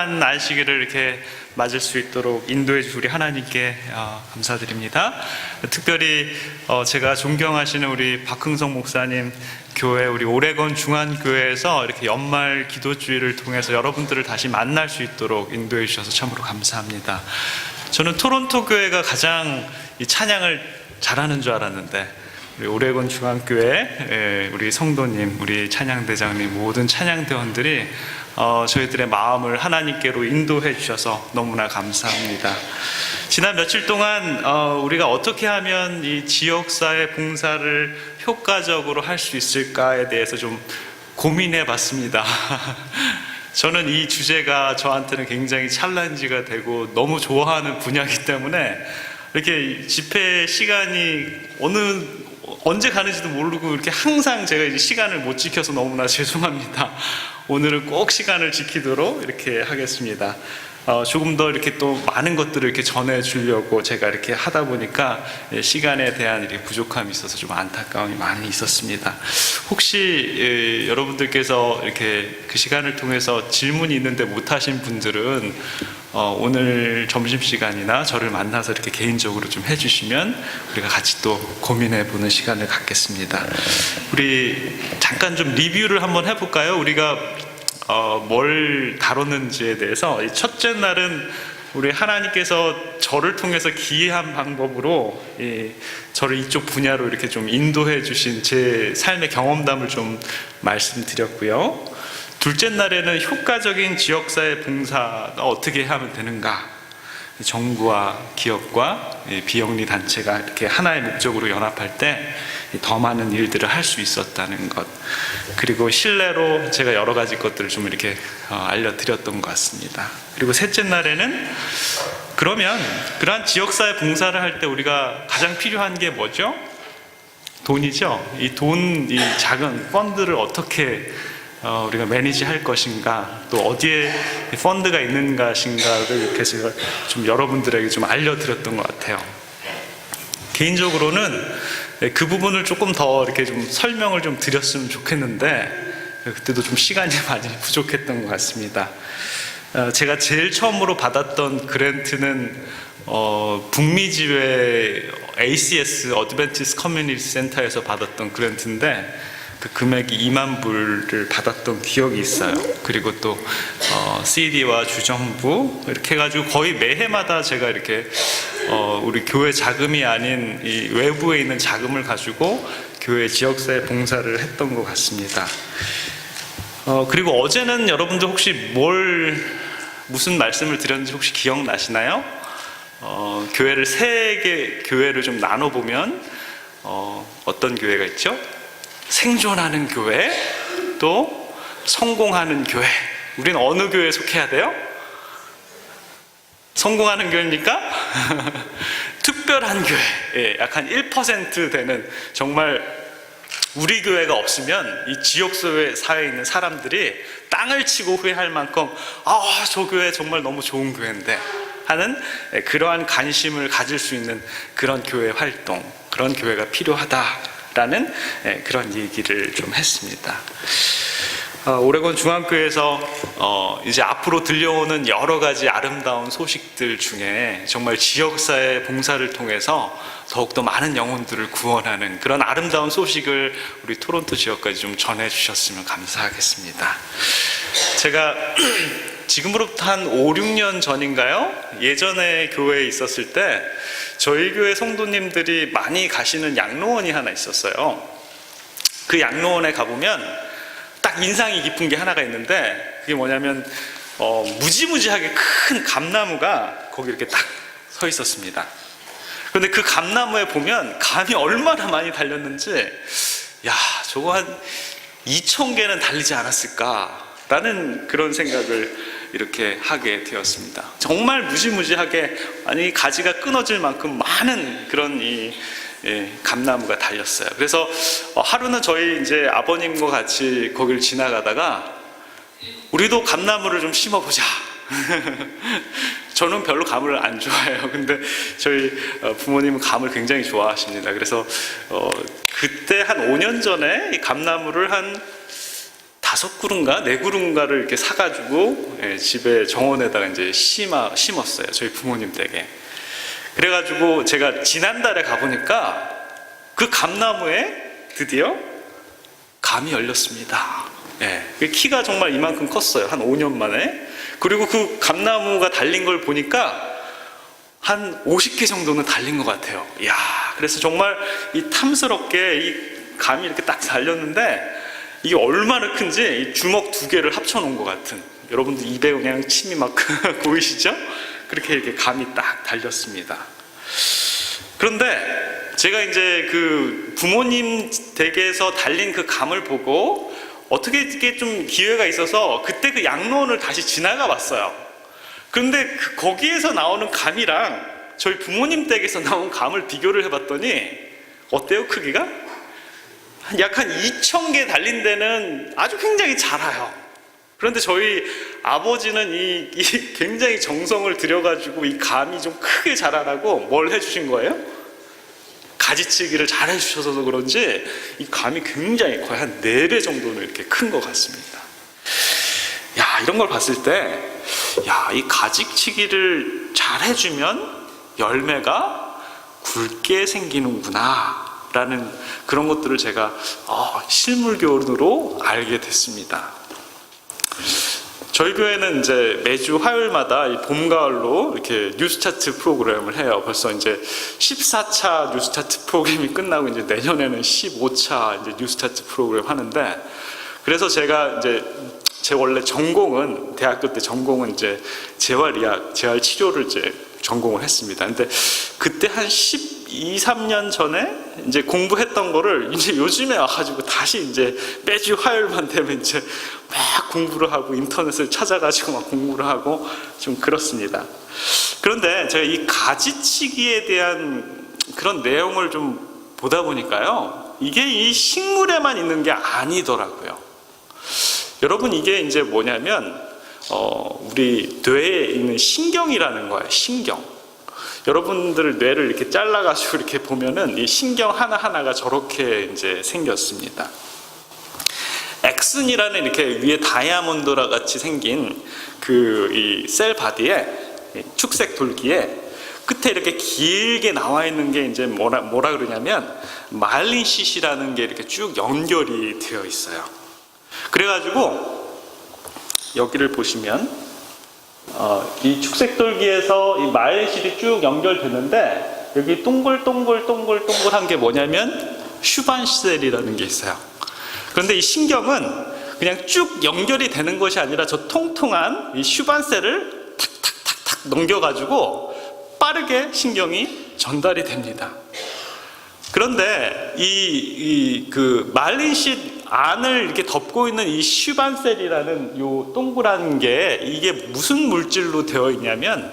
평안한 안식일을 이렇게 맞을 수 있도록 인도해 주신 우리 하나님께 감사드립니다. 특별히 제가 존경하시는 우리 박흥성 목사님 교회, 우리 오레곤 중앙교회에서 이렇게 연말 기도주의를 통해서 여러분들을 다시 만날 수 있도록 인도해 주셔서 참으로 감사합니다. 저는 토론토 교회가 가장 이 찬양을 잘하는 줄 알았는데, 우리 오레곤 중앙교회 우리 성도님, 우리 찬양대장님, 모든 찬양대원들이 저희들의 마음을 하나님께로 인도해 주셔서 너무나 감사합니다. 지난 며칠 동안 우리가 어떻게 하면 이 지역사회 봉사를 효과적으로 할 수 있을까에 대해서 좀 고민해 봤습니다. 저는 이 주제가 저한테는 굉장히 챌린지가 되고 너무 좋아하는 분야이기 때문에 이렇게 집회 시간이 언제 가는지도 모르고 이렇게 항상 제가 이제 시간을 못 지켜서 너무나 죄송합니다. 오늘은 꼭 시간을 지키도록 이렇게 하겠습니다. 조금 더 이렇게 또 많은 것들을 이렇게 전해주려고 제가 이렇게 하다 보니까 시간에 대한 이렇게 부족함이 있어서 좀 안타까움이 많이 있었습니다. 혹시 여러분들께서 이렇게 그 시간을 통해서 질문이 있는데 못하신 분들은 오늘 점심시간이나 저를 만나서 이렇게 개인적으로 좀 해주시면 우리가 같이 또 고민해보는 시간을 갖겠습니다. 우리 잠깐 좀 리뷰를 한번 해볼까요? 우리가 뭘 다뤘는지에 대해서 첫째 날은 우리 하나님께서 저를 통해서 기이한 방법으로 저를 이쪽 분야로 이렇게 좀 인도해 주신 제 삶의 경험담을 좀 말씀드렸고요. 둘째 날에는 효과적인 지역사회 봉사가 어떻게 하면 되는가, 정부와 기업과 비영리 단체가 이렇게 하나의 목적으로 연합할 때 더 많은 일들을 할 수 있었다는 것, 그리고 실내로 제가 여러 가지 것들을 좀 이렇게 알려드렸던 것 같습니다. 그리고 셋째 날에는 그러면 그러한 지역사회 봉사를 할 때 우리가 가장 필요한 게 뭐죠? 돈이죠. 이 작은 펀드를 어떻게 우리가 매니지 할 것인가, 또 어디에 펀드가 있는 것인가를 이렇게 제가 좀 여러분들에게 좀 알려드렸던 것 같아요. 개인적으로는 그 부분을 조금 더 이렇게 좀 설명을 좀 드렸으면 좋겠는데 그때도 좀 시간이 많이 부족했던 것 같습니다. 제가 제일 처음으로 받았던 그랜트는 북미지회 ACS 어드벤티스트 커뮤니티 센터에서 받았던 그랜트인데 그 금액이 2만 불을 받았던 기억이 있어요. 그리고 또 CD와 주정부 이렇게 해가지고 거의 매해마다 제가 이렇게 우리 교회 자금이 아닌 이 외부에 있는 자금을 가지고 교회 지역사회 봉사를 했던 것 같습니다. 그리고 어제는 여러분들 혹시 무슨 말씀을 드렸는지 혹시 기억나시나요? 교회를 3개 교회를 좀 나눠보면 어떤 교회가 있죠? 생존하는 교회, 또 성공하는 교회. 우리는 어느 교회에 속해야 돼요? 성공하는 교회입니까? 특별한 교회. 약 한 1% 되는, 정말 우리 교회가 없으면 이 지역사회에 있는 사람들이 땅을 치고 후회할 만큼 저 교회 정말 너무 좋은 교회인데 하는 그러한 관심을 가질 수 있는 그런 교회 활동, 그런 교회가 필요하다 라는 그런 얘기를 좀 했습니다. 오레곤 중앙교회에서 이제 앞으로 들려오는 여러 가지 아름다운 소식들 중에 정말 지역사회 봉사를 통해서 더욱더 많은 영혼들을 구원하는 그런 아름다운 소식을 우리 토론토 지역까지 좀 전해주셨으면 감사하겠습니다. 제가 지금으로부터 한 5, 6년 전인가요? 예전에 교회에 있었을 때 저희 교회 성도님들이 많이 가시는 양로원이 하나 있었어요. 그 양로원에 가보면 딱 인상이 깊은 게 하나가 있는데 그게 뭐냐면 무지무지하게 큰 감나무가 거기 이렇게 딱 서 있었습니다. 그런데 그 감나무에 보면 감이 얼마나 많이 달렸는지 저거 한 2,000개는 달리지 않았을까라는 그런 생각을 이렇게 하게 되었습니다. 정말 무지무지하게 가지가 끊어질 만큼 많은 그런 감나무가 달렸어요. 그래서 하루는 저희 이제 아버님과 같이 거길 지나가다가 우리도 감나무를 좀 심어보자. 저는 별로 감을 안 좋아해요. 근데 저희 부모님은 감을 굉장히 좋아하십니다. 그래서 그때 한 5년 전에 이 감나무를 한 5그루인가 4그루인가를 이렇게 사가지고 집에 정원에다가 이제 심었어요. 저희 부모님 댁에. 그래가지고 제가 지난달에 가보니까 그 감나무에 드디어 감이 열렸습니다. 그 키가 정말 이만큼 컸어요. 한 5년 만에. 그리고 그 감나무가 달린 걸 보니까 한 50개 정도는 달린 것 같아요. 이야, 그래서 정말 이 탐스럽게 이 감이 이렇게 딱 달렸는데 이게 얼마나 큰지 이 주먹 2개를 합쳐놓은 것 같은, 여러분들 입에 그냥 침이 막 보이시죠? 그렇게 이렇게 감이 딱 달렸습니다. 그런데 제가 이제 그 부모님 댁에서 달린 그 감을 보고 어떻게 이렇게 좀 기회가 있어서 그때 그 양로원을 다시 지나가 봤어요. 그런데 거기에서 나오는 감이랑 저희 부모님 댁에서 나온 감을 비교를 해봤더니 어때요? 크기가? 약 한 2,000개 달린 데는 아주 굉장히 자라요. 그런데 저희 아버지는 이 굉장히 정성을 들여가지고 이 감이 좀 크게 자라라고 뭘 해주신 거예요? 가지치기를 잘 해주셔서 그런지 이 감이 굉장히 거의 한 4배 정도는 이렇게 큰 것 같습니다. 야, 이런 걸 봤을 때, 야, 이 가지치기를 잘 해주면 열매가 굵게 생기는구나 라는 그런 것들을 제가 실물교훈으로 알게 됐습니다. 저희 교회는 이제 매주 화요일마다 이 봄, 가을로 이렇게 뉴스타트 프로그램을 해요. 벌써 이제 14차 뉴스타트 프로그램이 끝나고 이제 내년에는 15차 이제 뉴스타트 프로그램 하는데, 그래서 제가 이제 제 원래 전공은, 대학교 때 전공은 이제 재활의학, 재활치료를 이제 전공을 했습니다. 근데 그때 한 12, 3년 전에 이제 공부했던 거를 이제 요즘에 와가지고 다시 이제 매주 화요일만 되면 이제 막 공부를 하고 인터넷을 찾아가지고 막 공부를 하고 좀 그렇습니다. 그런데 제가 이 가지치기에 대한 그런 내용을 좀 보다 보니까요, 이게 이 식물에만 있는 게 아니더라고요. 여러분, 이게 이제 뭐냐면 우리 뇌에 있는 신경이라는 거예요. 신경. 여러분들 뇌를 이렇게 잘라가지고 이렇게 보면은 이 신경 하나하나가 저렇게 이제 생겼습니다. 엑슨이라는 이렇게 위에 다이아몬드와 같이 생긴 그 이 셀 바디에, 축색 돌기에 끝에 이렇게 길게 나와 있는 게 이제 뭐라 그러냐면 마일린 시시라는 게 이렇게 쭉 연결이 되어 있어요. 그래가지고 여기를 보시면 이 축색돌기에서 이 마일린실이 쭉 연결되는데 여기 동글동글한 게 뭐냐면 슈반셀이라는 게 있어요. 그런데 이 신경은 그냥 쭉 연결이 되는 것이 아니라 저 통통한 이 슈반셀을 탁탁탁탁 넘겨가지고 빠르게 신경이 전달이 됩니다. 그런데 그 마일린실 안을 이렇게 덮고 있는 이 슈반셀이라는 요 동그란 게 이게 무슨 물질로 되어 있냐면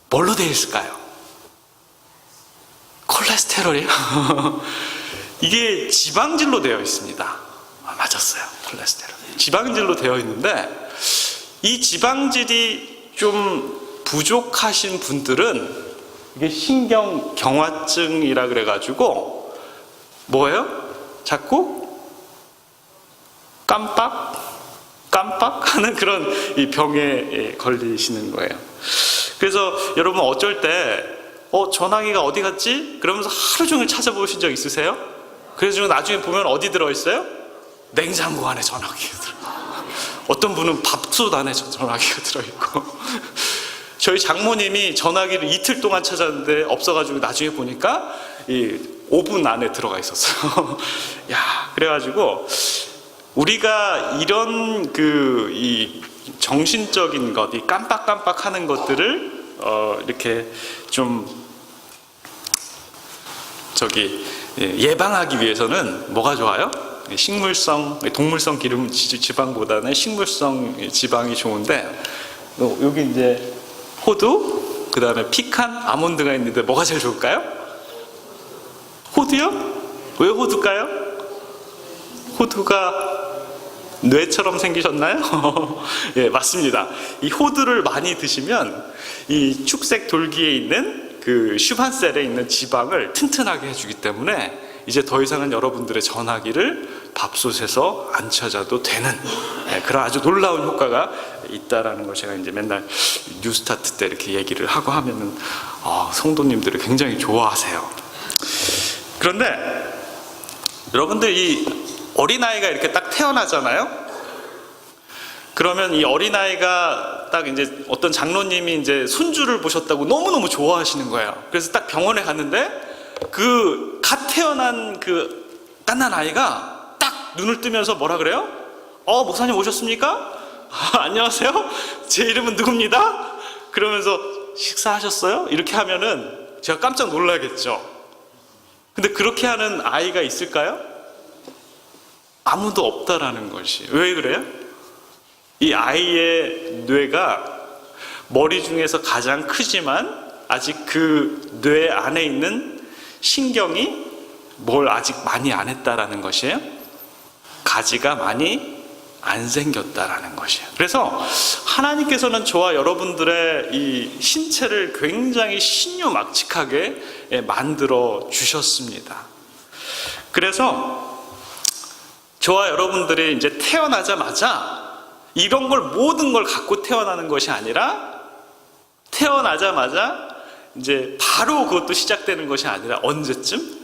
뭘로 되어 있을까요? 콜레스테롤이요? 이게 지방질로 되어 있습니다. 맞았어요. 콜레스테롤. 지방질로 되어 있는데 이 지방질이 좀 부족하신 분들은 이게 신경경화증이라 그래가지고 뭐예요? 자꾸 깜빡 하는 그런 이 병에 걸리시는 거예요. 그래서 여러분 어쩔 때 전화기가 어디 갔지? 그러면서 하루 종일 찾아보신 적 있으세요? 그래서 나중에 보면 어디 들어있어요? 냉장고 안에 전화기가 들어있고, 어떤 분은 밥솥 안에 전화기가 들어있고 저희 장모님이 전화기를 이틀 동안 찾았는데 없어가지고 나중에 보니까 이 오븐 안에 들어가 있었어요. 야, 그래가지고 우리가 이런 이 정신적인 것, 이 깜빡깜빡하는 것들을 이렇게 좀 예방하기 위해서는 뭐가 좋아요? 식물성, 동물성 기름 지방보다는 식물성 지방이 좋은데, 여기 이제 호두, 그 다음에 피칸, 아몬드가 있는데 뭐가 제일 좋을까요? 호두요? 왜 호두일까요? 호두가 뇌처럼 생기셨나요? 예, 맞습니다. 이 호두를 많이 드시면 이 축색 돌기에 있는 그 슈반셀에 있는 지방을 튼튼하게 해주기 때문에 이제 더 이상은 여러분들의 전화기를 밥솥에서 안 찾아도 되는 그런 아주 놀라운 효과가 있다라는 걸 제가 이제 맨날 뉴스타트 때 이렇게 얘기를 하고 하면은 성도님들이 굉장히 좋아하세요. 그런데 여러분들, 이 어린아이가 이렇게 딱 태어나잖아요. 그러면 이 어린아이가 딱 이제 어떤 장로님이 이제 손주를 보셨다고 너무너무 좋아하시는 거예요. 그래서 딱 병원에 갔는데 그 갓 태어난 그 갓난 아이가 딱 눈을 뜨면서 뭐라 그래요? 목사님 오셨습니까? 안녕하세요. 제 이름은 누굽니다. 그러면서 식사하셨어요? 이렇게 하면은 제가 깜짝 놀라겠죠. 근데 그렇게 하는 아이가 있을까요? 아무도 없다라는 것이. 왜 그래요? 이 아이의 뇌가 머리 중에서 가장 크지만 아직 그 뇌 안에 있는 신경이 뭘 아직 많이 안 했다라는 것이에요. 가지가 많이 안 생겼다라는 것이에요. 그래서 하나님께서는 저와 여러분들의 이 신체를 굉장히 신유막측하게 만들어 주셨습니다. 그래서 저와 여러분들이 이제 태어나자마자 이런 걸 모든 걸 갖고 태어나는 것이 아니라, 태어나자마자 이제 바로 그것도 시작되는 것이 아니라 언제쯤?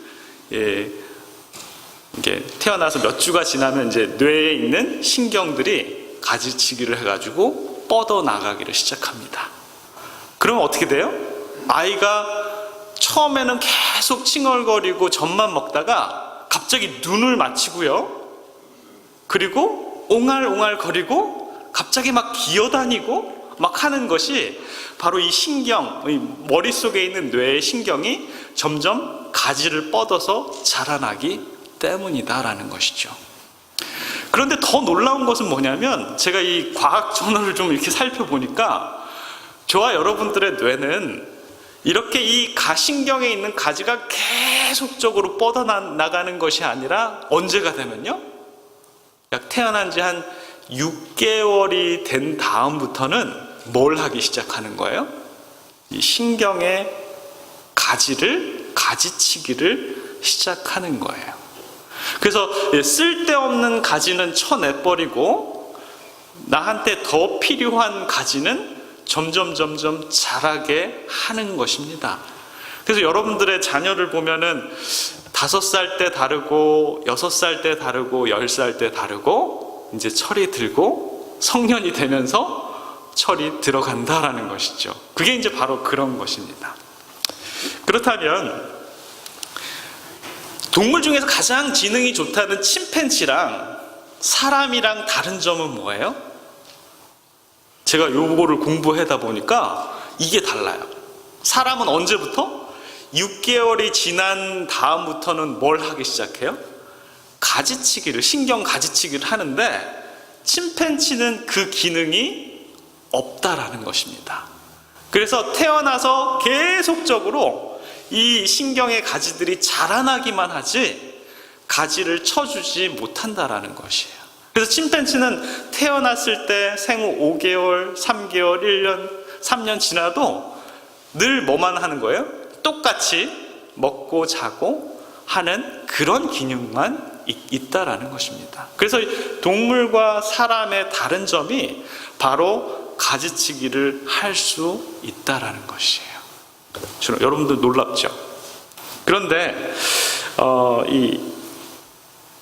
이게 태어나서 몇 주가 지나면 이제 뇌에 있는 신경들이 가지치기를 해가지고 뻗어 나가기를 시작합니다. 그러면 어떻게 돼요? 아이가 처음에는 계속 칭얼거리고 젖만 먹다가 갑자기 눈을 맞추고요. 그리고 옹알옹알 거리고 갑자기 막 기어다니고 막 하는 것이 바로 이 신경, 이 머릿속에 있는 뇌의 신경이 점점 가지를 뻗어서 자라나기 때문이다라는 것이죠. 그런데 더 놀라운 것은 뭐냐면, 제가 이 과학 저널을 좀 이렇게 살펴보니까 저와 여러분들의 뇌는 이렇게 이 가신경에 있는 가지가 계속적으로 뻗어나가는 것이 아니라 언제가 되면요, 약 태어난 지 한 6개월이 된 다음부터는 뭘 하기 시작하는 거예요? 이 신경의 가지치기를 시작하는 거예요. 그래서 쓸데없는 가지는 쳐내버리고 나한테 더 필요한 가지는 점점 자라게 하는 것입니다. 그래서 여러분들의 자녀를 보면은 5살 때 다르고 6살 때 다르고 10살 때 다르고 이제 철이 들고 성년이 되면서 철이 들어간다라는 것이죠. 그게 이제 바로 그런 것입니다. 그렇다면 동물 중에서 가장 지능이 좋다는 침팬지랑 사람이랑 다른 점은 뭐예요? 제가 요거를 공부하다 보니까 이게 달라요. 사람은 언제부터? 6개월이 지난 다음부터는 뭘 하기 시작해요? 가지치기를, 신경 가지치기를 하는데, 침팬지는 그 기능이 없다라는 것입니다. 그래서 태어나서 계속적으로 이 신경의 가지들이 자라나기만 하지 가지를 쳐주지 못한다라는 것이에요. 그래서 침팬지는 태어났을 때 생후 5개월, 3개월, 1년, 3년 지나도 늘 뭐만 하는 거예요? 똑같이 먹고 자고 하는 그런 기능만 있다라는 것입니다. 그래서 동물과 사람의 다른 점이 바로 가지치기를 할 수 있다라는 것이에요. 여러분들 놀랍죠? 그런데 이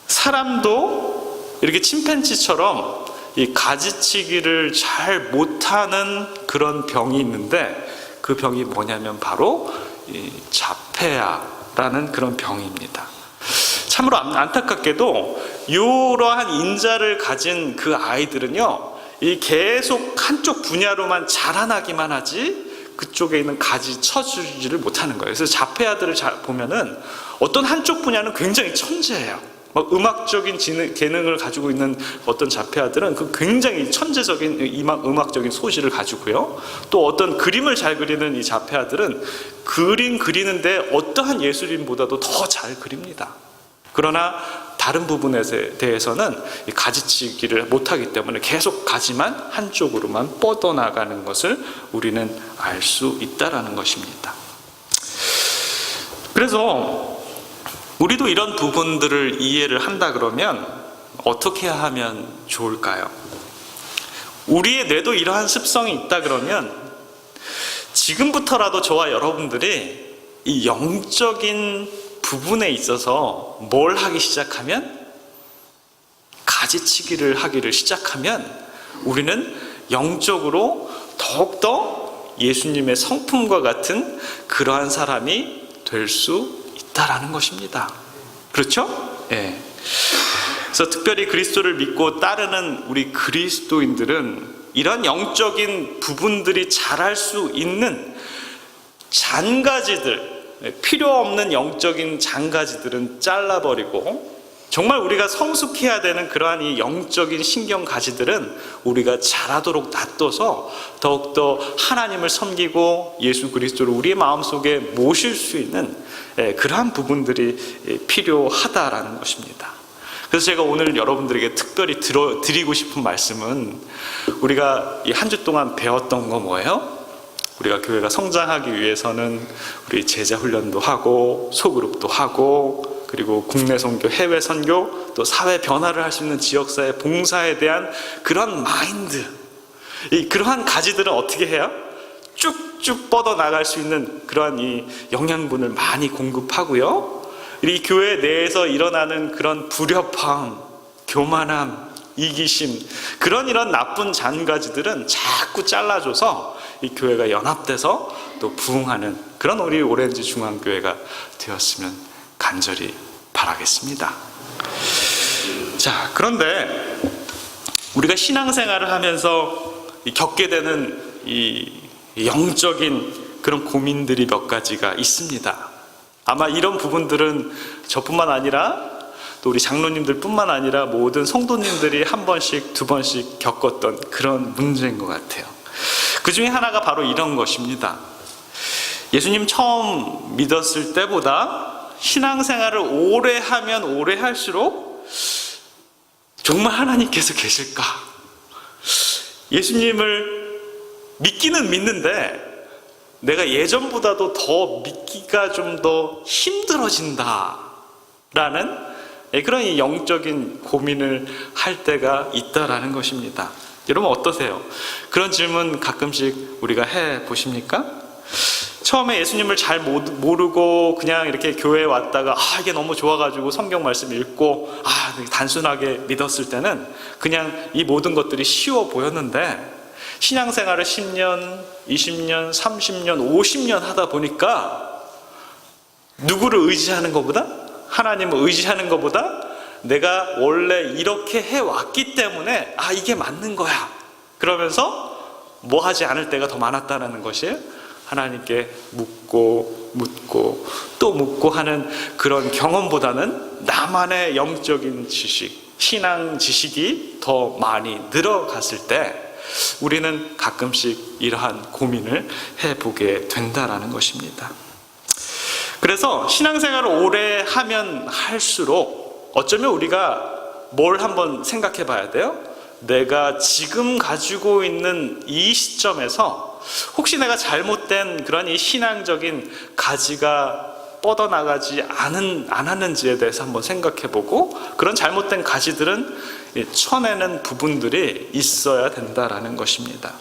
사람도 이렇게 침팬지처럼 이 가지치기를 잘 못하는 그런 병이 있는데, 그 병이 뭐냐면 바로 이 자폐아라는 그런 병입니다. 참으로 안타깝게도 이러한 인자를 가진 그 아이들은요, 이 계속 한쪽 분야로만 자라나기만 하지 그쪽에 있는 가지 쳐주지를 못하는 거예요. 그래서 자폐아들을 보면은 어떤 한쪽 분야는 굉장히 천재예요. 막 음악적인 재능을 가지고 있는 어떤 자폐아들은 그 굉장히 천재적인 음악적인 소질을 가지고요. 또 어떤 그림을 잘 그리는 이 자폐아들은 그림 그리는데 어떠한 예술인보다도 더 잘 그립니다. 그러나 다른 부분에 대해서는 가지치기를 못하기 때문에 계속 가지만 한쪽으로만 뻗어나가는 것을 우리는 알 수 있다는 것입니다. 그래서 우리도 이런 부분들을 이해를 한다 그러면 어떻게 하면 좋을까요? 우리의 뇌도 이러한 습성이 있다 그러면 지금부터라도 저와 여러분들이 이 영적인 부분에 있어서 뭘 하기 시작하면, 가지치기를 하기를 시작하면 우리는 영적으로 더욱더 예수님의 성품과 같은 그러한 사람이 될 수 있다라는 것입니다. 그렇죠? 예. 그래서 특별히 그리스도를 믿고 따르는 우리 그리스도인들은 이런 영적인 부분들이 자랄 수 있는 잔가지들, 필요 없는 영적인 잔가지들은 잘라버리고, 정말 우리가 성숙해야 되는 그러한 이 영적인 신경가지들은 우리가 자라도록 놔둬서 더욱더 하나님을 섬기고 예수 그리스도를 우리의 마음속에 모실 수 있는 그러한 부분들이 필요하다라는 것입니다. 그래서 제가 오늘 여러분들에게 특별히 드리고 싶은 말씀은, 우리가 이 한 주 동안 배웠던 거 뭐예요? 우리가 교회가 성장하기 위해서는 우리 제자 훈련도 하고 소그룹도 하고, 그리고 국내 선교, 해외 선교, 또 사회 변화를 할 수 있는 지역사회 봉사에 대한 그런 마인드, 그러한 가지들은 어떻게 해요? 쭉쭉 뻗어나갈 수 있는 그러한 이 영양분을 많이 공급하고요, 이 교회 내에서 일어나는 그런 불협화음, 교만함, 이기심, 그런 이런 나쁜 잔가지들은 자꾸 잘라줘서 이 교회가 연합돼서 또 부흥하는 그런 우리 오렌지 중앙교회가 되었으면 간절히 바라겠습니다. 자, 그런데 우리가 신앙생활을 하면서 겪게 되는 이 영적인 그런 고민들이 몇 가지가 있습니다. 아마 이런 부분들은 저뿐만 아니라 또 우리 장로님들 뿐만 아니라 모든 성도님들이 한 번씩 두 번씩 겪었던 그런 문제인 것 같아요. 그 중에 하나가 바로 이런 것입니다. 예수님 처음 믿었을 때보다 신앙생활을 오래 하면 오래 할수록 정말 하나님께서 계실까? 예수님을 믿기는 믿는데 내가 예전보다도 더 믿기가 좀 더 힘들어진다 라는 그런 이 영적인 고민을 할 때가 있다라는 것입니다. 여러분 어떠세요? 그런 질문 가끔씩 우리가 해 보십니까? 처음에 예수님을 잘 모르고 그냥 이렇게 교회에 왔다가 이게 너무 좋아가지고 성경 말씀 읽고 단순하게 믿었을 때는 그냥 이 모든 것들이 쉬워 보였는데, 신앙생활을 10년, 20년, 30년, 50년 하다 보니까 누구를 의지하는 것보다, 하나님을 의지하는 것보다 내가 원래 이렇게 해왔기 때문에 이게 맞는 거야 그러면서 뭐 하지 않을 때가 더 많았다는 것이에요. 하나님께 묻고 또 묻고 하는 그런 경험보다는 나만의 영적인 지식, 신앙 지식이 더 많이 늘어갔을 때 우리는 가끔씩 이러한 고민을 해보게 된다라는 것입니다. 그래서 신앙생활을 오래 하면 할수록 어쩌면 우리가 뭘 한번 생각해 봐야 돼요. 내가 지금 가지고 있는 이 시점에서 혹시 내가 잘못된 그런 이 신앙적인 가지가 뻗어나가지 않았는지에 대해서 한번 생각해 보고, 그런 잘못된 가지들은 쳐내는 부분들이 있어야 된다라는 것입니다.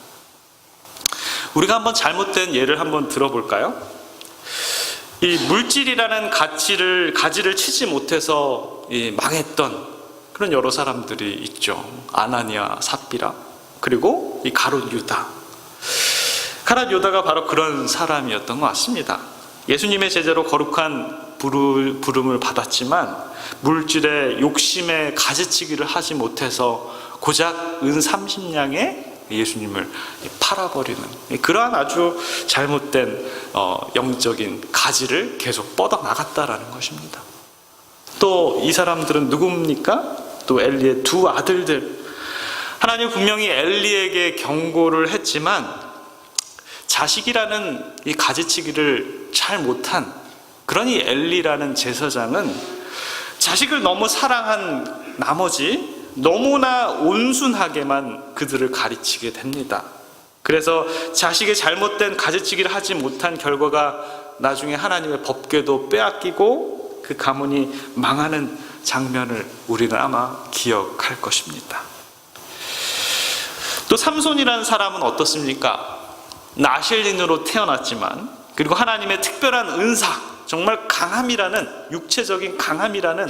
우리가 한번 잘못된 예를 한번 들어볼까요? 이 물질이라는 가지를 치지 못해서 망했던 그런 여러 사람들이 있죠. 아나니아, 삽비라, 그리고 이 가룟 유다. 가룟 유다가 바로 그런 사람이었던 것 같습니다. 예수님의 제자로 거룩한 부름을 받았지만 물질의 욕심에 가지치기를 하지 못해서 고작 은 30냥에 예수님을 팔아버리는 그러한 아주 잘못된 영적인 가지를 계속 뻗어나갔다라는 것입니다. 또 이 사람들은 누굽니까? 또 엘리의 두 아들들. 하나님 분명히 엘리에게 경고를 했지만 자식이라는 이 가지치기를 잘 못한 그런 이 엘리라는 제사장은 자식을 너무 사랑한 나머지 너무나 온순하게만 그들을 가르치게 됩니다. 그래서 자식의 잘못된 가지치기를 하지 못한 결과가 나중에 하나님의 법궤도 빼앗기고 그 가문이 망하는 장면을 우리는 아마 기억할 것입니다. 또 삼손이라는 사람은 어떻습니까? 나실린으로 태어났지만, 그리고 하나님의 특별한 은사, 정말 강함이라는, 육체적인 강함이라는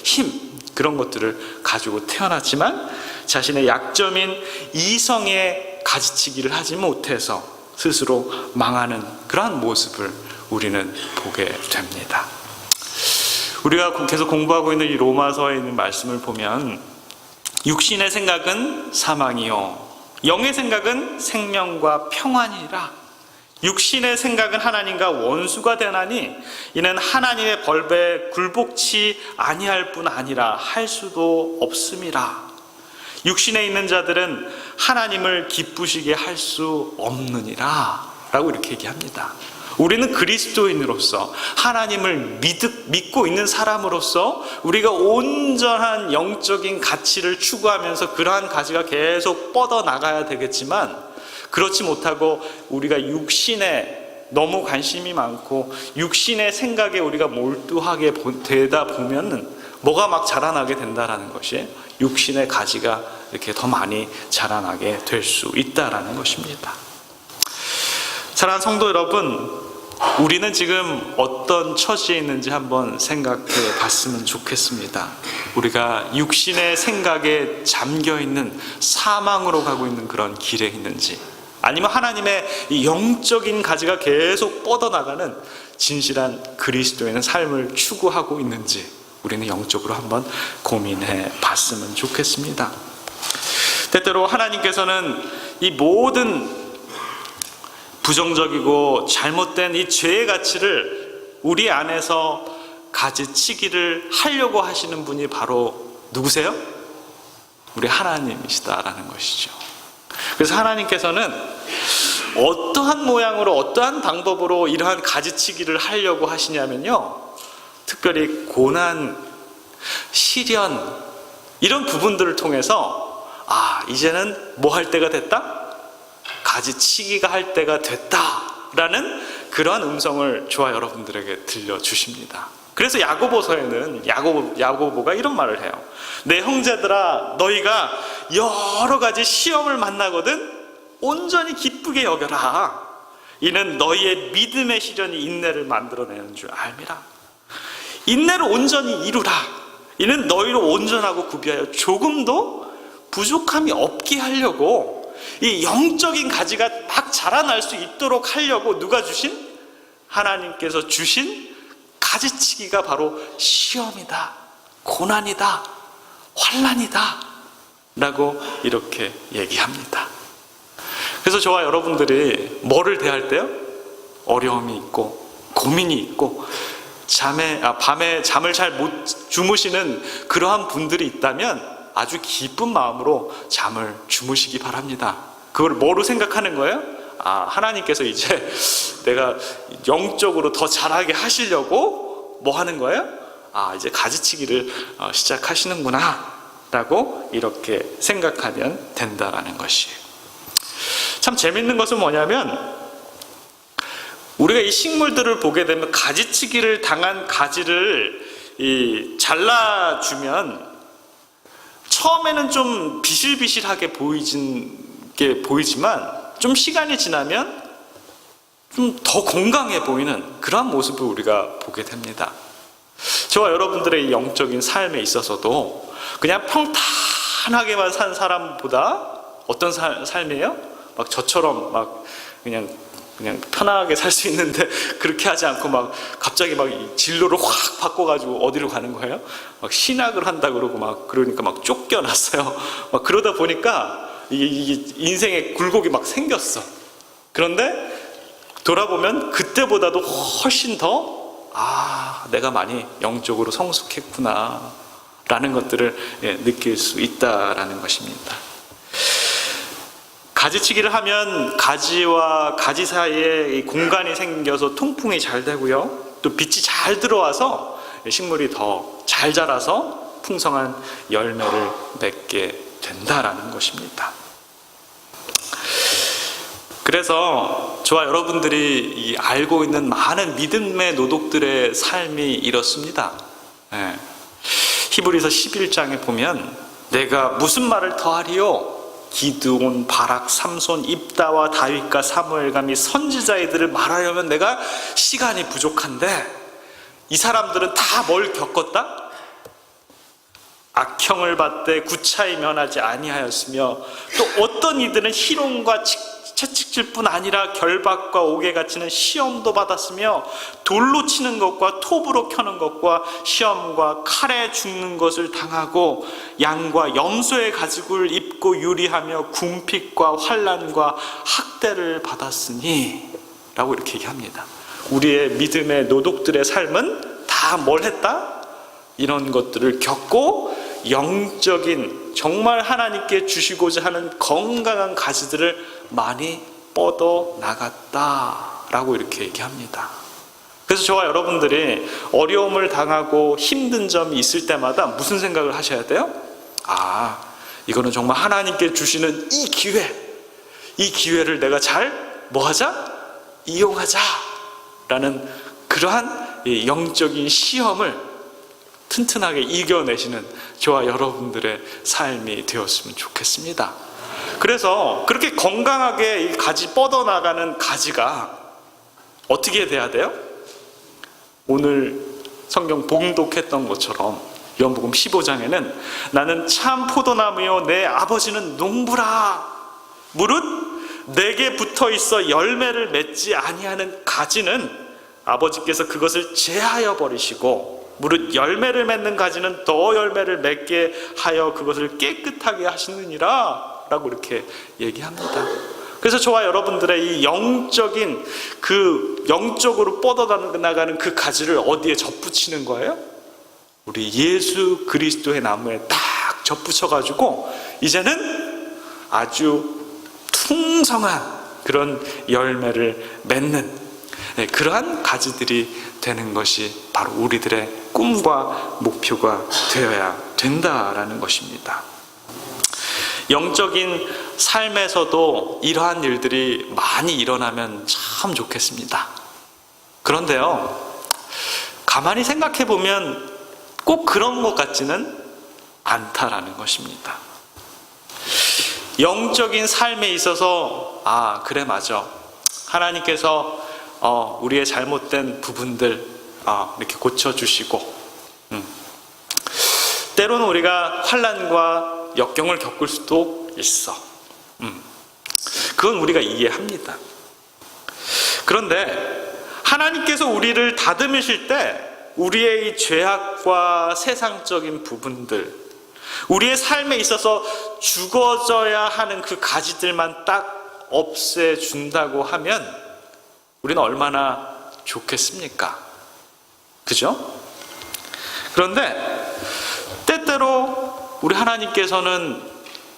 힘, 그런 것들을 가지고 태어났지만 자신의 약점인 이성에 가지치기를 하지 못해서 스스로 망하는 그러한 모습을 우리는 보게 됩니다. 우리가 계속 공부하고 있는 이 로마서에 있는 말씀을 보면, 육신의 생각은 사망이요 영의 생각은 생명과 평안이라. 육신의 생각은 하나님과 원수가 되나니 이는 하나님의 벌배에 굴복치 아니할 뿐 아니라 할 수도 없음이라. 육신에 있는 자들은 하나님을 기쁘시게 할 수 없느니라 라고 이렇게 얘기합니다. 우리는 그리스도인으로서 하나님을 믿고 있는 사람으로서 우리가 온전한 영적인 가치를 추구하면서 그러한 가치가 계속 뻗어나가야 되겠지만, 그렇지 못하고 우리가 육신에 너무 관심이 많고 육신의 생각에 우리가 몰두하게 되다 보면 뭐가 막 자라나게 된다라는 것이, 육신의 가지가 이렇게 더 많이 자라나게 될 수 있다라는 것입니다. 사랑하는 성도 여러분, 우리는 지금 어떤 처지에 있는지 한번 생각해 봤으면 좋겠습니다. 우리가 육신의 생각에 잠겨 있는, 사망으로 가고 있는 그런 길에 있는지, 아니면 하나님의 이 영적인 가지가 계속 뻗어나가는 진실한 그리스도인의 삶을 추구하고 있는지 우리는 영적으로 한번 고민해 봤으면 좋겠습니다. 때때로 하나님께서는 이 모든 부정적이고 잘못된 이 죄의 가치를 우리 안에서 가지치기를 하려고 하시는 분이 바로 누구세요? 우리 하나님이시다라는 것이죠. 그래서 하나님께서는 어떠한 모양으로, 어떠한 방법으로 이러한 가지치기를 하려고 하시냐면요, 특별히 고난, 시련, 이런 부분들을 통해서 이제는 뭐 할 때가 됐다? 가지치기가 할 때가 됐다라는 그러한 음성을 저와 여러분들에게 들려주십니다. 그래서 야고보서에는 야고보가 이런 말을 해요. 내 형제들아, 너희가 여러 가지 시험을 만나거든 온전히 기쁘게 여겨라. 이는 너희의 믿음의 시련이 인내를 만들어내는 줄 알미라. 인내를 온전히 이루라. 이는 너희를 온전하고 구비하여 조금도 부족함이 없게 하려고, 이 영적인 가지가 막 자라날 수 있도록 하려고 누가 주신? 하나님께서 주신 가지치기가 바로 시험이다, 고난이다, 환난이다 라고 이렇게 얘기합니다. 그래서 저와 여러분들이 뭐를 대할 때요? 어려움이 있고 고민이 있고 밤에 잠을 잘 못 주무시는 그러한 분들이 있다면 아주 기쁜 마음으로 잠을 주무시기 바랍니다. 그걸 뭐로 생각하는 거예요? 하나님께서 이제 내가 영적으로 더 잘하게 하시려고 뭐 하는 거예요? 이제 가지치기를 시작하시는구나 라고 이렇게 생각하면 된다라는 것이에요. 참 재밌는 것은 뭐냐면, 우리가 이 식물들을 보게 되면 가지치기를 당한 가지를 잘라주면 처음에는 좀 비실비실하게 보이지만 좀 시간이 지나면 좀 더 건강해 보이는 그러한 모습을 우리가 보게 됩니다. 저와 여러분들의 이 영적인 삶에 있어서도 그냥 평탄하게만 산 사람보다 어떤 삶이에요? 막 저처럼 막 그냥 편하게 살 수 있는데 그렇게 하지 않고 막 갑자기 막 진로를 확 바꿔가지고 어디로 가는 거예요? 막 신학을 한다 그러고 막 그러니까 막 쫓겨났어요. 막 그러다 보니까 이게 인생의 굴곡이 막 생겼어. 그런데 돌아보면 그때보다도 훨씬 더 내가 많이 영적으로 성숙했구나 라는 것들을 느낄 수 있다라는 것입니다. 가지치기를 하면 가지와 가지 사이에 공간이 생겨서 통풍이 잘 되고요, 또 빛이 잘 들어와서 식물이 더 잘 자라서 풍성한 열매를 맺게 된다라는 것입니다. 그래서 저와 여러분들이 알고 있는 많은 믿음의 노독들의 삶이 이렇습니다. 히브리서 11장에 보면 내가 무슨 말을 더하리요? 기드온, 바락, 삼손, 입다와 다윗과 사무엘과 및 선지자들을 말하려면 내가 시간이 부족한데 이 사람들은 다 뭘 겪었다? 악형을 받되 구차히 면하지 아니하였으며 또 어떤 이들은 희롱과 채찍질 뿐 아니라 결박과 옥에 갇히는 시험도 받았으며 돌로 치는 것과 톱으로 켜는 것과 시험과 칼에 죽는 것을 당하고 양과 염소의 가죽을 입고 유리하며 궁핍과 환난과 학대를 받았으니 라고 이렇게 얘기합니다. 우리의 믿음의 노독들의 삶은 다 뭘 했다? 이런 것들을 겪고 영적인 정말 하나님께 주시고자 하는 건강한 가지들을 많이 뻗어 나갔다라고 이렇게 얘기합니다. 그래서 저와 여러분들이 어려움을 당하고 힘든 점이 있을 때마다 무슨 생각을 하셔야 돼요? 이거는 정말 하나님께 주시는 이 기회를 내가 잘 뭐하자? 이용하자라는 그러한 영적인 시험을 튼튼하게 이겨내시는 저와 여러분들의 삶이 되었으면 좋겠습니다. 그래서 그렇게 건강하게 이 가지 뻗어나가는 가지가 어떻게 돼야 돼요? 오늘 성경 봉독했던 것처럼 요한복음 15장에는 나는 참 포도나무요 내 아버지는 농부라. 무릇 내게 붙어있어 열매를 맺지 아니하는 가지는 아버지께서 그것을 제하여 버리시고 무릇 열매를 맺는 가지는 더 열매를 맺게 하여 그것을 깨끗하게 하시느니라 라고 이렇게 얘기합니다. 그래서 저와 여러분들의 이 영적인 영적으로 뻗어나가는 그 가지를 어디에 접붙이는 거예요? 우리 예수 그리스도의 나무에 딱 접붙여가지고 이제는 아주 풍성한 그런 열매를 맺는 그러한 가지들이 되는 것이 바로 우리들의 꿈과 목표가 되어야 된다라는 것입니다. 영적인 삶에서도 이러한 일들이 많이 일어나면 참 좋겠습니다. 그런데요, 가만히 생각해 보면 꼭 그런 것 같지는 않다라는 것입니다. 영적인 삶에 있어서 그래 맞아, 하나님께서 우리의 잘못된 부분들 이렇게 고쳐주시고 때로는 우리가 환난과 역경을 겪을 수도 있어. 그건 우리가 이해합니다. 그런데 하나님께서 우리를 다듬으실 때 우리의 이 죄악과 세상적인 부분들, 우리의 삶에 있어서 죽어져야 하는 그 가지들만 딱 없애준다고 하면 우리는 얼마나 좋겠습니까? 그죠? 그런데 때때로 우리 하나님께서는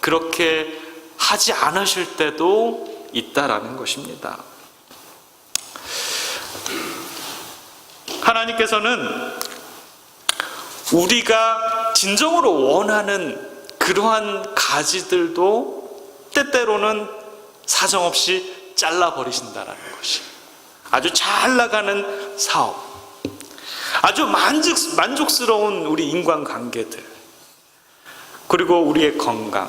그렇게 하지 않으실 때도 있다라는 것입니다. 하나님께서는 우리가 진정으로 원하는 그러한 가지들도 때때로는 사정없이 잘라버리신다라는 것이, 아주 잘 나가는 사업, 아주 만족스러운 우리 인간관계들, 그리고 우리의 건강,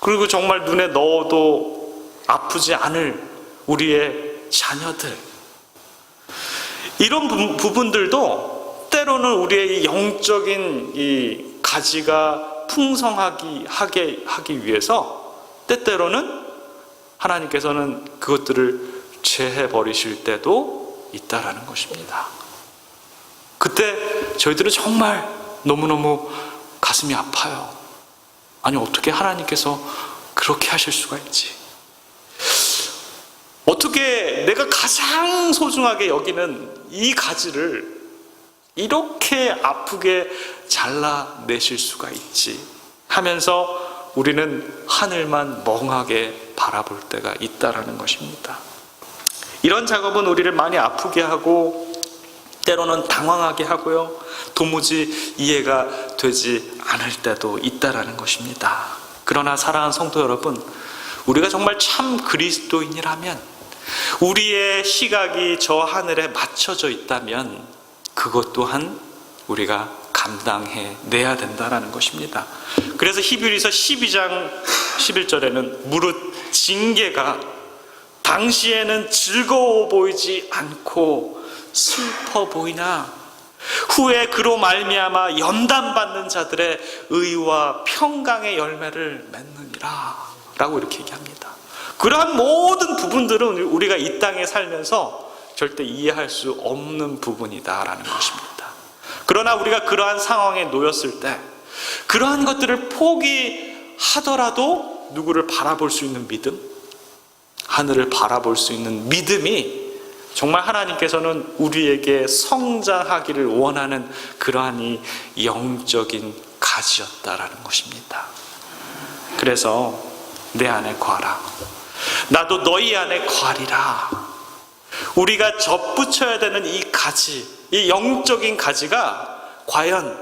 그리고 정말 눈에 넣어도 아프지 않을 우리의 자녀들, 이런 부분들도 때로는 우리의 영적인 이 가지가 풍성하게 하기 위해서 때때로는 하나님께서는 그것들을 제해버리실 때도 있다라는 것입니다. 그때 저희들은 정말 너무너무 가슴이 아파요. 아니, 어떻게 하나님께서 그렇게 하실 수가 있지? 어떻게 내가 가장 소중하게 여기는 이 가지를 이렇게 아프게 잘라내실 수가 있지? 하면서 우리는 하늘만 멍하게 바라볼 때가 있다라는 것입니다. 이런 작업은 우리를 많이 아프게 하고 때로는 당황하게 하고요, 도무지 이해가 되지 않을 때도 있다라는 것입니다. 그러나 사랑하는 성도 여러분, 우리가 정말 참 그리스도인이라면, 우리의 시각이 저 하늘에 맞춰져 있다면 그것 또한 우리가 감당해내야 된다라는 것입니다. 그래서 히브리서 12장 11절에는 무릇 징계가 당시에는 즐거워 보이지 않고 슬퍼 보이나 후에 그로 말미암아 연단받는 자들의 의와 평강의 열매를 맺느니라 라고 이렇게 얘기합니다. 그러한 모든 부분들은 우리가 이 땅에 살면서 절대 이해할 수 없는 부분이다라는 것입니다. 그러나 우리가 그러한 상황에 놓였을 때 그러한 것들을 포기하더라도 누구를 바라볼 수 있는 믿음, 하늘을 바라볼 수 있는 믿음이 정말 하나님께서는 우리에게 성장하기를 원하는 그러한 이 영적인 가지였다라는 것입니다. 그래서 내 안에 거하라. 나도 너희 안에 거하리라. 우리가 접붙여야 되는 이 가지, 이 영적인 가지가 과연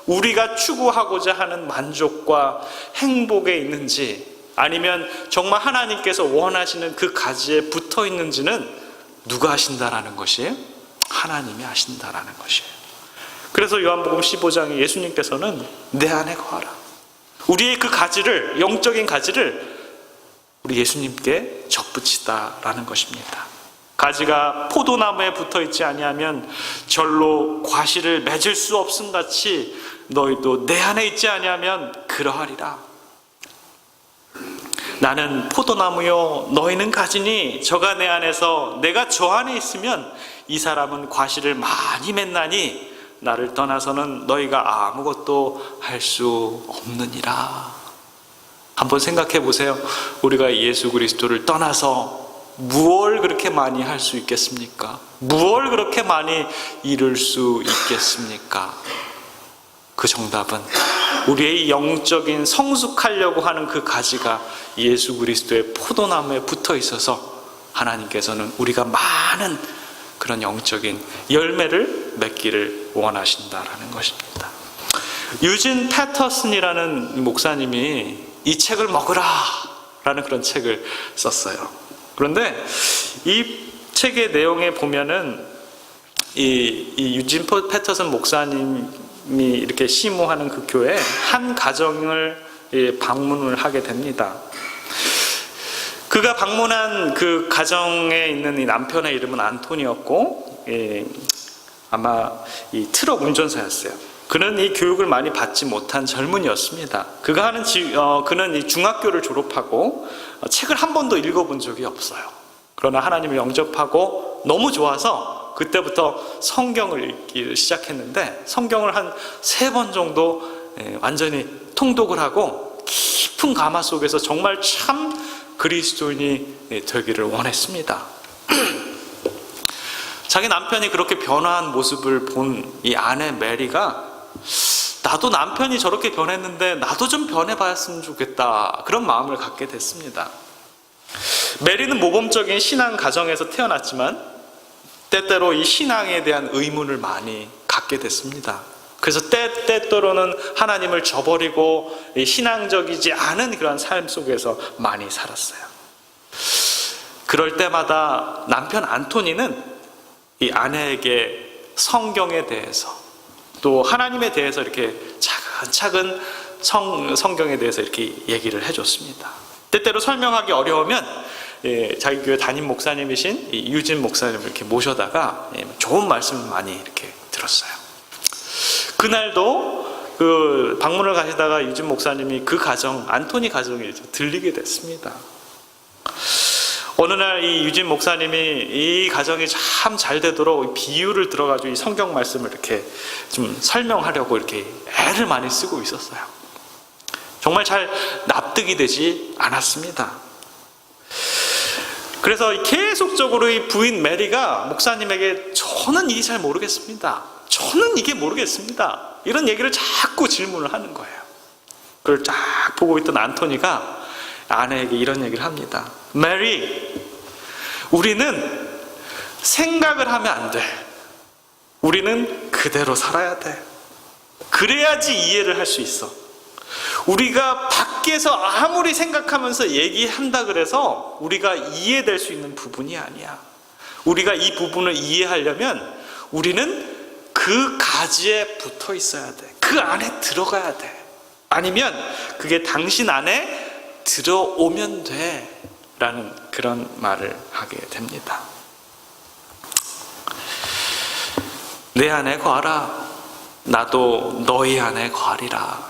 우리가 추구하고자 하는 만족과 행복에 있는지 아니면 정말 하나님께서 원하시는 그 가지에 붙어 있는지는 누가 아신다라는 것이에요? 하나님이 아신다라는 것이에요. 그래서 요한복음 15장에 예수님께서는 내 안에 거하라. 우리의 그 가지를, 영적인 가지를 우리 예수님께 접붙이다라는 것입니다. 가지가 포도나무에 붙어 있지 아니하면 절로 과실을 맺을 수 없음 같이 너희도 내 안에 있지 아니하면 그러하리라. 나는 포도나무요 너희는 가지니 저가 내 안에서 내가 저 안에 있으면 이 사람은 과실을 많이 맺나니 나를 떠나서는 너희가 아무것도 할 수 없느니라. 한번 생각해 보세요. 우리가 예수 그리스도를 떠나서 무엇을 그렇게 많이 할 수 있겠습니까? 무엇을 그렇게 많이 이룰 수 있겠습니까? 그 정답은 우리의 영적인 성숙하려고 하는 그 가지가 예수 그리스도의 포도나무에 붙어 있어서 하나님께서는 우리가 많은 그런 영적인 열매를 맺기를 원하신다라는 것입니다. 유진 패터슨이라는 목사님이 이 책을 먹으라 라는 그런 책을 썼어요. 그런데 이 책의 내용에 보면은 이 유진 패터슨 목사님이 이렇게 시무하는 그 교회 한 가정을 방문을 하게 됩니다. 그가 방문한 그 가정에 있는 이 남편의 이름은 안톤이었고 아마 이 트럭 운전사였어요. 그는 이 교육을 많이 받지 못한 젊은이였습니다. 그는 이 중학교를 졸업하고 책을 한 번도 읽어본 적이 없어요. 그러나 하나님을 영접하고 너무 좋아서 그때부터 성경을 읽기를 시작했는데 성경을 한 3번 정도 완전히 통독을 하고 깊은 가마 속에서 정말 참 그리스도인이 되기를 원했습니다. 자기 남편이 그렇게 변화한 모습을 본 이 아내 메리가 나도 남편이 저렇게 변했는데 나도 좀 변해봤으면 좋겠다 그런 마음을 갖게 됐습니다. 메리는 모범적인 신앙 가정에서 태어났지만 때때로 이 신앙에 대한 의문을 많이 갖게 됐습니다. 그래서 때때로는 하나님을 저버리고 신앙적이지 않은 그런 삶 속에서 많이 살았어요. 그럴 때마다 남편 안토니는 이 아내에게 성경에 대해서 또 하나님에 대해서 이렇게 차근차근 성경에 대해서 이렇게 얘기를 해줬습니다. 때때로 설명하기 어려우면 자기 교회 담임 목사님이신 유진 목사님을 이렇게 모셔다가 좋은 말씀을 많이 이렇게 들었어요. 그날도 그 방문을 가시다가 유진 목사님이 그 가정, 안토니 가정에 들리게 됐습니다. 어느 날 이 유진 목사님이 이 가정이 참 잘 되도록 비유를 들어가지고 이 성경 말씀을 이렇게 좀 설명하려고 이렇게 애를 많이 쓰고 있었어요. 정말 잘 납득이 되지 않았습니다. 그래서 계속적으로 이 부인 메리가 목사님에게 저는 이게 잘 모르겠습니다. 저는 이게 모르겠습니다. 이런 얘기를 자꾸 질문을 하는 거예요. 그걸 쫙 보고 있던 안토니가 아내에게 이런 얘기를 합니다. 메리, 우리는 생각을 하면 안 돼. 우리는 그대로 살아야 돼. 그래야지 이해를 할 수 있어. 우리가 밖에서 아무리 생각하면서 얘기한다 그래서 우리가 이해될 수 있는 부분이 아니야. 우리가 이 부분을 이해하려면 우리는 그 가지에 붙어 있어야 돼. 그 안에 들어가야 돼. 아니면 그게 당신 안에 들어오면 돼. 라는 그런 말을 하게 됩니다. 내 안에 거하라. 나도 너희 안에 거하리라.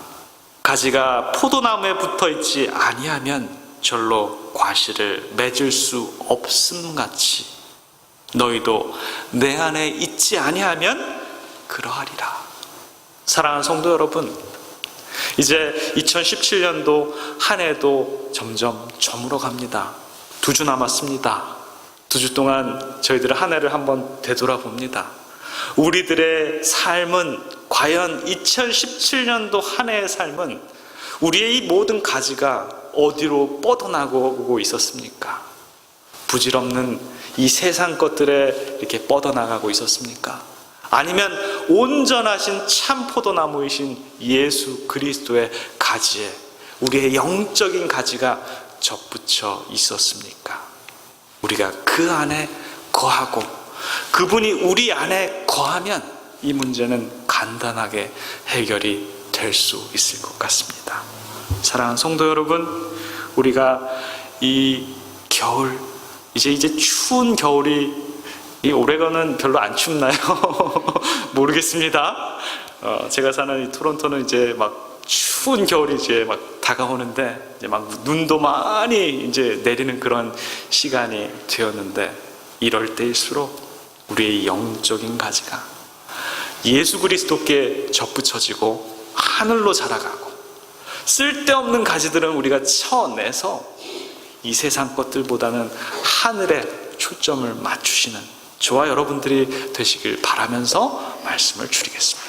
가지가 포도나무에 붙어 있지 아니하면 절로 과실을 맺을 수 없음같이 너희도 내 안에 있지 아니하면 그러하리라. 사랑하는 성도 여러분, 이제 2017년도 한 해도 점점 저물어 갑니다. 2주 남았습니다. 2주 동안 저희들은 한 해를 한번 되돌아봅니다. 우리들의 삶은 과연 2017년도 한 해의 삶은 우리의 이 모든 가지가 어디로 뻗어나가고 있었습니까? 부질없는 이 세상 것들에 이렇게 뻗어나가고 있었습니까? 아니면 온전하신 참 포도나무이신 예수 그리스도의 가지에 우리의 영적인 가지가 접붙여 있었습니까? 우리가 그 안에 거하고 그분이 우리 안에 거하면 이 문제는 간단하게 해결이 될 수 있을 것 같습니다. 사랑하는 성도 여러분, 우리가 이 겨울, 이제 추운 겨울이, 이 오레건은 별로 안 춥나요? 모르겠습니다. 제가 사는 이 토론토는 이제 막 추운 겨울이 이제 막 다가오는데, 이제 막 눈도 많이 이제 내리는 그런 시간이 되었는데, 이럴 때일수록 우리의 영적인 가지가 예수 그리스도께 접붙여지고 하늘로 자라가고, 쓸데없는 가지들은 우리가 쳐내서 이 세상 것들보다는 하늘에 초점을 맞추시는 저와 여러분들이 되시길 바라면서 말씀을 줄이겠습니다.